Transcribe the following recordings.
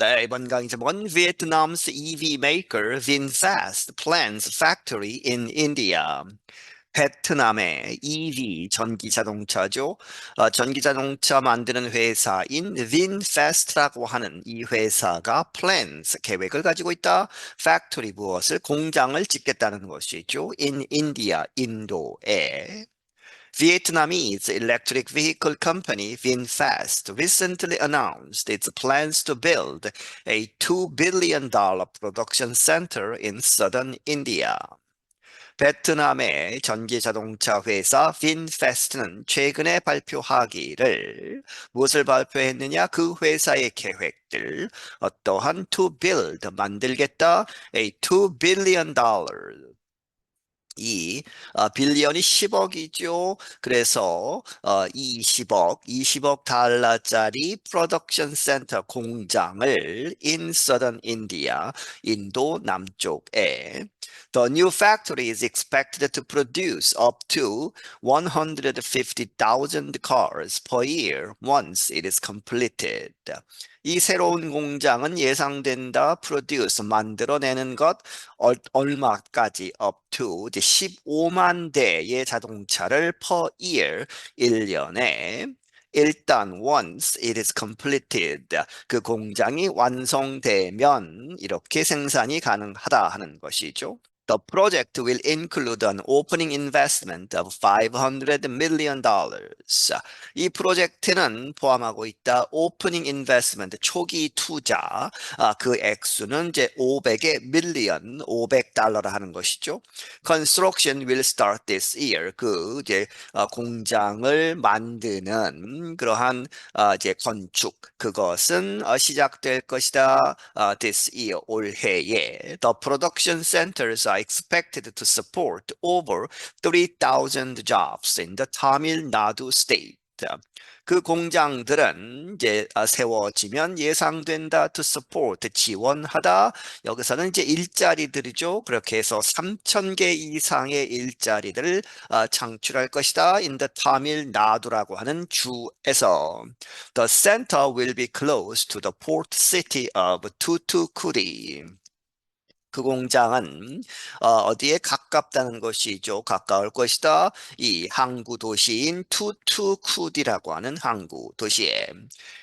네, 이번 강의 제목은 Vietnam's EV maker VinFast plans factory in India. 베트남의 EV 전기 자동차죠. 전기 자동차 만드는 회사인 VinFast라고 하는 이 회사가 plans 계획을 가지고 있다. factory 무엇을 공장을 짓겠다는 것이죠. in India 인도에. Vietnamese electric vehicle company VinFast recently announced its plans to build a $2 billion production center in southern India. 베트남의 전기 자동차 회사 VinFast는 최근에 발표하기를 무엇을 발표했느냐? 그 회사의 계획들 어떠한 to build 만들겠다 a $2 billion 이 빌리언이 10억이죠. 그래서 20억 달러짜리 프로덕션 센터 공장을 in southern India, 인도 남쪽에 The new factory is expected to produce up to 150,000 cars per year once it is completed. 이 새로운 공장은 예상된다. produce 만들어내는 것 얼마까지 up to 이제 15만 대의 자동차를 per year 1년에 일단 once it is completed 그 공장이 완성되면 이렇게 생산이 가능하다 하는 것이죠. The project will include an opening investment of $500 million. 이 프로젝트는 포함하고 있다. opening investment, 초기 투자. 그 액수는 이제 500의 million, 500달러라 하는 것이죠. Construction will start this year. 그 이제 공장을 만드는 그러한 이제 건축 그것은 시작될 것이다. This year 올해에. The production centers are expected to support over 3,000 jobs in the Tamil Nadu state. 그 공장들은 이제 세워지면 예상된다 to support 지원하다. 여기서는 이제 일자리들이죠. 그렇게 해서 3,000개 이상의 일자리들을 창출할 것이다. in the Tamil Nadu라고 하는 주에서 The center will be close to the port city of Thoothukudi. 그 공장은 어디에 가깝다는 것이죠. 가까울 것이다. 이 항구 도시인 투투쿠디라고 하는 항구 도시에.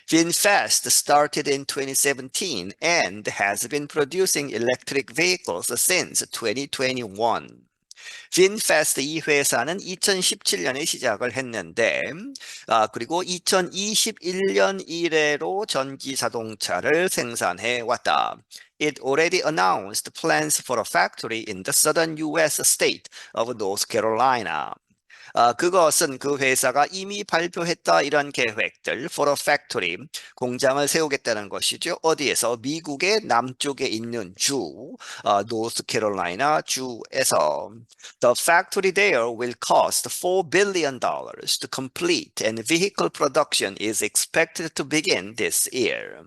VinFast started in 2017 and has been producing electric vehicles since 2021. VinFast 이 회사는 2017년에 시작을 했는데 그리고 2021년 이래로 전기 자동차를 생산해 왔다. It already announced plans for a factory in the southern U.S. state of North Carolina. 그것은 그 회사가 이미 발표했다 이런 계획들 for a factory 공장을 세우겠다는 것이죠. 어디에서? 미국의 남쪽에 있는 주 노스캐롤라이나 주에서 The factory there will cost $4 billion to complete and vehicle production is expected to begin this year.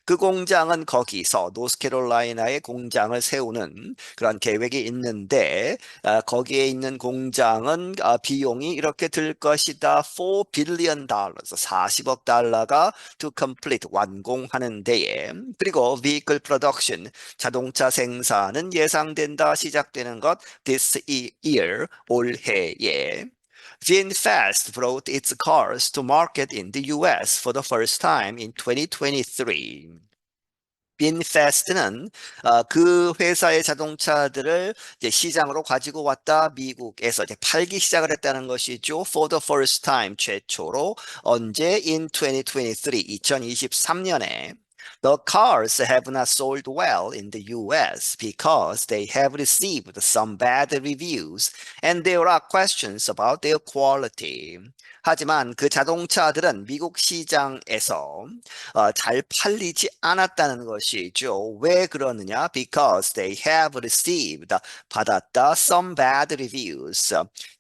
그 공장은 거기서 노스캐롤라이나의 공장을 세우는 그런 계획이 있는데 거기에 있는 공장은 비용이 이렇게 들 것이다. $4 billion, 40억 달러가 to complete, 완공하는 데에. 그리고 vehicle production, 자동차 생산은 예상된다. 시작되는 것 this year, 올해에. VinFast brought its cars to market in the US for the first time in 2023. VinFast는 그 회사의 자동차들을 이제 시장으로 가지고 왔다. 미국에서 이제 팔기 시작을 했다는 것이죠. For the first time, 최초로. 언제? In 2023, 2023년에. The cars have not sold well in the US because they have received some bad reviews and there are questions about their quality. 하지만 그 자동차들은 미국 시장에서 잘 팔리지 않았다는 것이죠. 왜 그러느냐? Because they have received, 받았다, some bad reviews.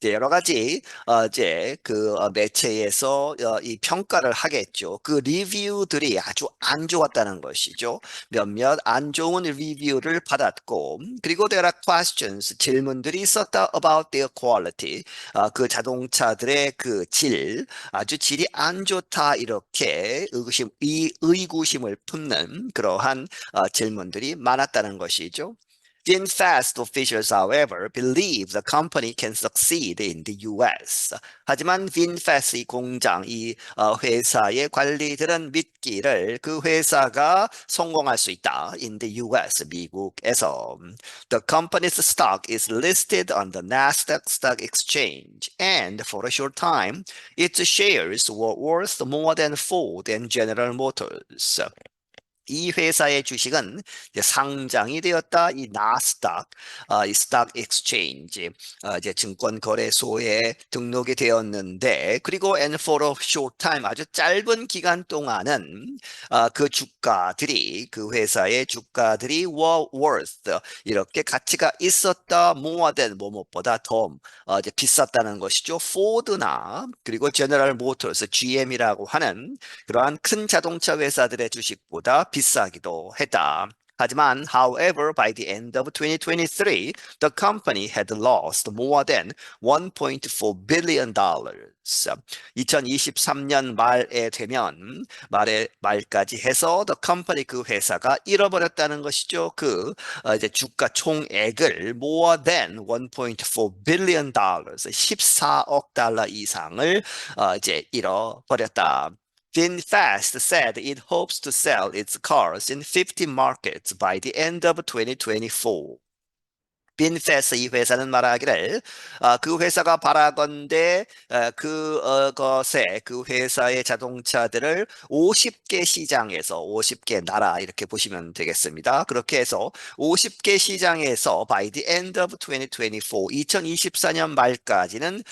여러 가지 이제 그 매체에서 이 평가를 하겠죠. 그 리뷰들이 아주 안 좋았다는 것이죠. 몇몇 안 좋은 리뷰를 받았고, 그리고 there are questions, 질문들이 있었다 about their quality. 그 자동차들의 그 질, 아주 질이 안 좋다 이렇게 의구심을 품는 그러한 질문들이 많았다는 것이죠. VinFast officials, however, believe the company can succeed in the US. 하지만 VinFast 이 공장, 이 회사의 관리들은 믿기를 그 회사가 성공할 수 있다. In the US, 미국에서. The company's stock is listed on the Nasdaq Stock Exchange, and for a short time, its shares were worth more than Ford and General Motors. 이 회사의 주식은 이제 상장이 되었다. 이 나스닥, 이 스탁 익스체인지, 이제 증권 거래소에 등록이 되었는데, 그리고 and for a short time 아주 짧은 기간 동안은 그 주가들이 그 회사의 주가들이 were worth 이렇게 가치가 있었다. more than 뭐뭐보다 더 이제 비쌌다는 것이죠. 포드나 그리고 제너럴 모터스 GM이라고 하는 그러한 큰 자동차 회사들의 주식보다 비싸기도 했다. 하지만, however, by the end of 2023, the company had lost more than 1.4 billion dollars. 2023년 말에 되면 말까지 해서 the company 그 회사가 잃어버렸다는 것이죠. 그 이제 주가 총액을 more than 1.4 billion dollars, 14억 달러 이상을 이제 잃어버렸다. VinFast said it hopes to sell its cars in 50 markets by the end of 2024. 빈페스 이 회사는 말하기를 그 회사가 바라건대 그 회사의 자동차들을 50개 시장에서 50개 나라 이렇게 보시면 되겠습니다. 그렇게 해서 50개 시장에서 by the end of 2024 2024년 말까지는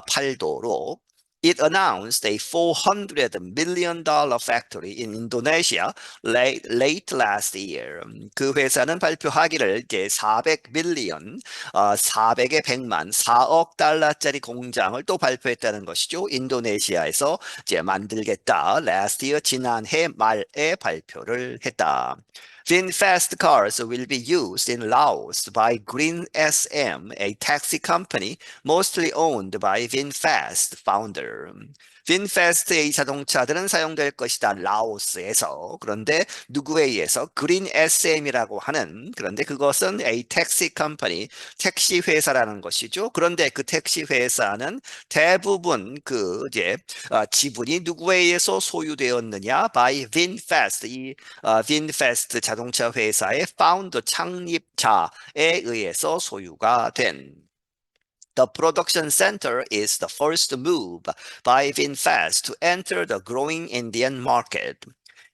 팔도록 It announced a $400 million factory in Indonesia late last year. 그 회사는 발표하기를 이제 400 밀리언, 400의 100만, 4억 달러짜리 공장을 또 발표했다는 것이죠. 인도네시아에서 이제 만들겠다. last year 지난해 말에 발표를 했다. VinFast cars will be used in Laos by Green SM, a taxi company mostly owned by VinFast founder. 빈페스트의 자동차들은 사용될 것이다. 라오스에서. 그런데 누구에 의해서? 그린 SM이라고 하는 그런데 그것은 a taxi company, 택시 회사라는 것이죠. 그런데 그 택시 회사는 대부분 그 이제 지분이 누구에 의해서 소유되었느냐? by VinFast. 이 VinFast 자동차 회사의 파운더 창립자에 의해서 소유가 된 The production center is the first move by VinFast to enter the growing Indian market.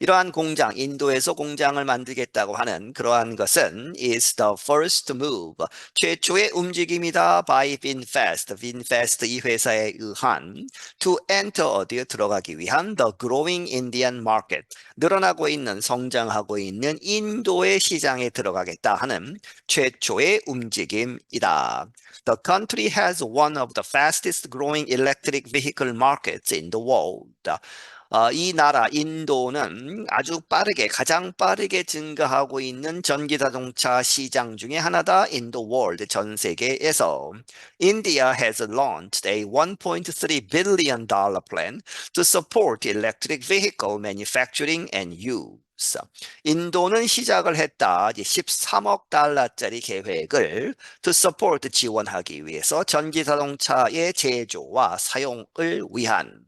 이러한 공장, 인도에서 공장을 만들겠다고 하는 그러한 것은 is the first move, 최초의 움직임이다 by VinFast, VinFast 이 회사에 의한 to enter 어디에 들어가기 위한 the growing Indian market, 늘어나고 있는 성장하고 있는 인도의 시장에 들어가겠다 하는 최초의 움직임이다. The country has one of the fastest growing electric vehicle markets in the world. 이 나라 인도는 아주 가장 빠르게 증가하고 있는 전기 자동차 시장 중에 하나다. In the world, 전 세계에서. India has launched a $1.3 billion plan to support electric vehicle manufacturing and use. 인도는 시작을 했다. 13억 달러짜리 계획을 to support 지원하기 위해서 전기 자동차의 제조와 사용을 위한.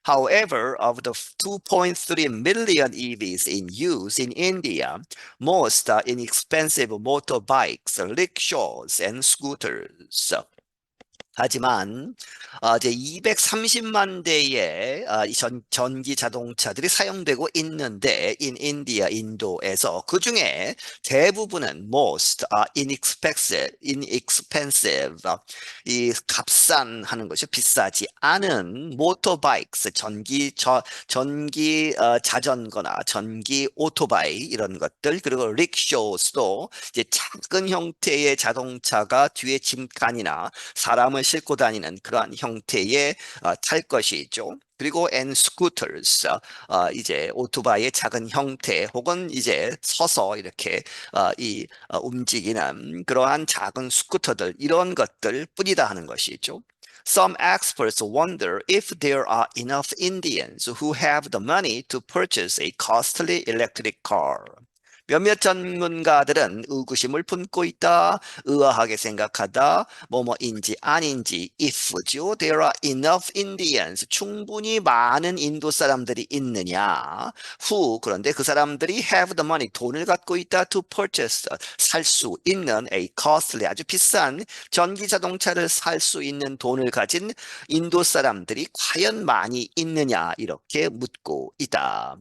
However, of the 2.3 million EVs in use in India, most are inexpensive motorbikes, rickshaws, and scooters. 하지만 이제 230만 대의 전기 자동차들이 사용되고 있는데 in India, 인도에서 그 중에 대부분은 most inexpensive, 이 값싼 하는 것이 비싸지 않은 motorbikes, 전기 자전거나 전기 오토바이 이런 것들 그리고 rickshaws도 이제 작은 형태의 자동차가 뒤에 짐칸이나 사람을 싣고 다니는 그러한 형태의 탈 것이죠. 그리고 and scooters, 이제 오토바이의 작은 형태 혹은 이제 서서 이렇게 움직이는 그러한 작은 스쿠터들 이런 것들 뿐이다 하는 것이죠. Some experts wonder if there are enough Indians who have the money to purchase a costly electric car. 몇몇 전문가들은 의구심을 품고 있다, 의아하게 생각하다, 뭐뭐인지 아닌지, if죠. There are enough Indians. 충분히 많은 인도 사람들이 있느냐. Who, 그런데 그 사람들이 have the money, 돈을 갖고 있다, to purchase, 살 수 있는 a costly, 아주 비싼 전기 자동차를 살 수 있는 돈을 가진 인도 사람들이 과연 많이 있느냐, 이렇게 묻고 있다.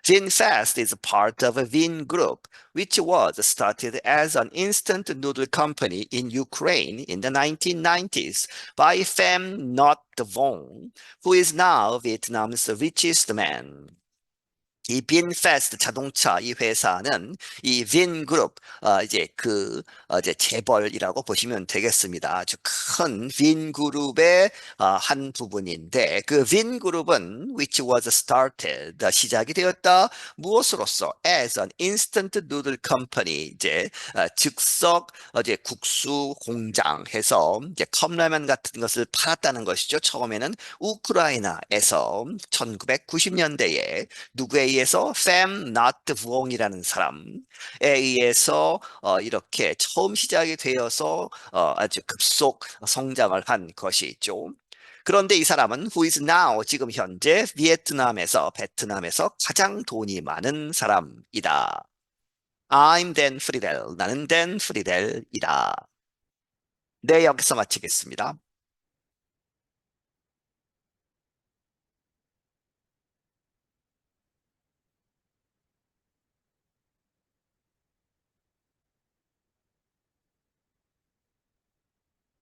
VinFast is a part of a Vin Group, which was started as an instant noodle company in Ukraine in the 1990s by Pham Not Vong, who is now Vietnam's richest man. 이 빈페스트 자동차 이 회사는 이 빈그룹 이제 이제 재벌이라고 보시면 되겠습니다. 아주 큰 빈그룹의 한 부분인데 그 빈그룹은 which was started 시작이 되었다 무엇으로서 as an instant noodle company 이제 즉석 이제 국수 공장 해서 이제 컵라면 같은 것을 팔았다는 것이죠. 처음에는 우크라이나에서 1990년대에 누구에 의해서 팸 나트 부엉이라는 사람에 의해서 이렇게 처음 시작이 되어서 아주 급속 성장을 한 것이죠. 그런데 이 사람은 who is now 지금 현재 베트남에서 가장 돈이 많은 사람이다. I'm Dan Friedel. 나는 Dan Friedel이다. 네, 여기서 마치겠습니다.